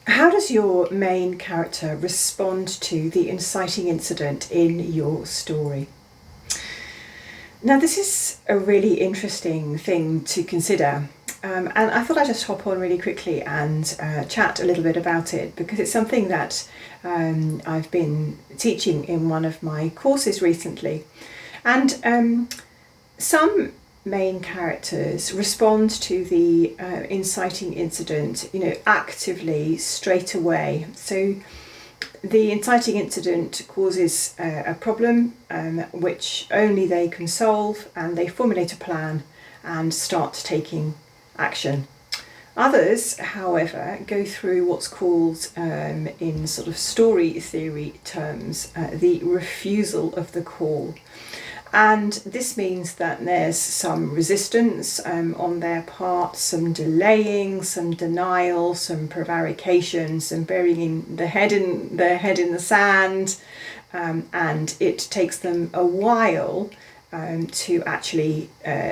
How does your main character respond to the inciting incident in your story? Now, this is a really interesting thing to consider. And I thought I'd just hop on really quickly and chat a little bit about it, because it's something that I've been teaching in one of my courses recently. And some main characters respond to the inciting incident, actively straight away. So the inciting incident causes a problem which only they can solve, and they formulate a plan and start taking action. Others, however, go through what's called, in sort of story theory terms, the refusal of the call. And this means that there's some resistance on their part, some delaying, some denial, some prevarication, some burying their head in the sand, and it takes them a while to actually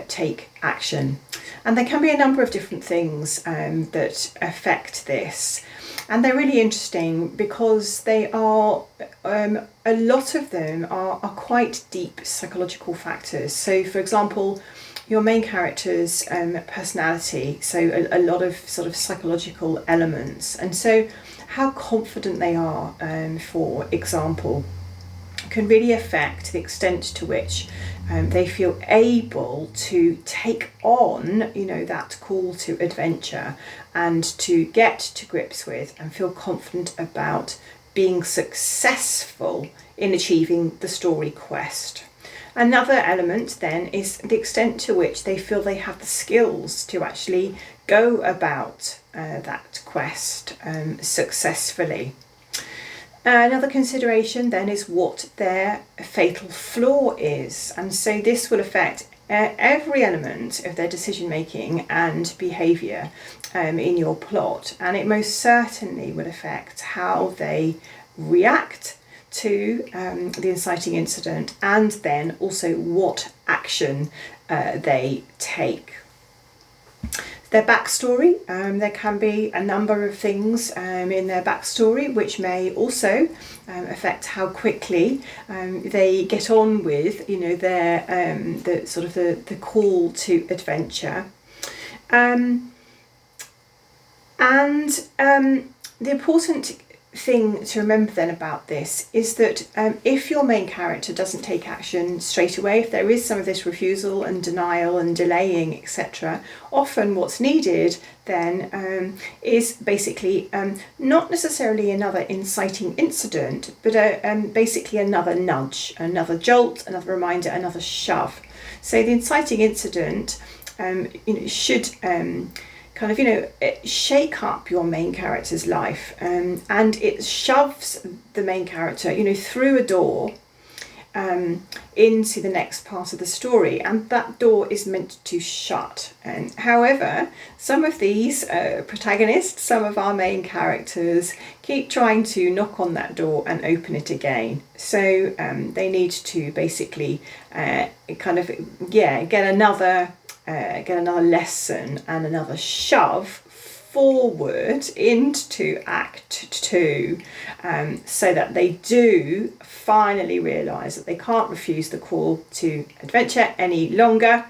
take action. And there can be a number of different things that affect this. And they're really interesting because they are, a lot of them are quite deep psychological factors. So, for example, your main character's personality, so a lot of sort of psychological elements. And so how confident they are, for example, can really affect the extent to which they feel able to take on, that call to adventure and to get to grips with and feel confident about being successful in achieving the story quest. Another element then is the extent to which they feel they have the skills to actually go about that quest successfully. Another consideration then is what their fatal flaw is, and so this will affect every element of their decision making and behaviour in your plot, and it most certainly will affect how they react to the inciting incident, and then also what action they take. Their backstory, there can be a number of things in their backstory which may also affect how quickly they get on with, their the sort of the call to adventure, and the important thing to remember then about this is that if your main character doesn't take action straight away, if there is some of this refusal and denial and delaying, etc., often what's needed then is basically not necessarily another inciting incident, but basically another nudge, another jolt, another reminder, another shove. So the inciting incident should shake up your main character's life, and it shoves the main character, through a door into the next part of the story, and that door is meant to shut. And however, some of these protagonists, some of our main characters, keep trying to knock on that door and open it again. So they need to basically get another lesson and another shove forward into Act 2, so that they do finally realise that they can't refuse the call to adventure any longer.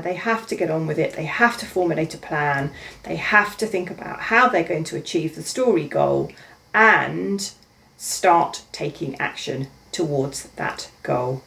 They have to get on with it, they have to formulate a plan, they have to think about how they're going to achieve the story goal and start taking action towards that goal.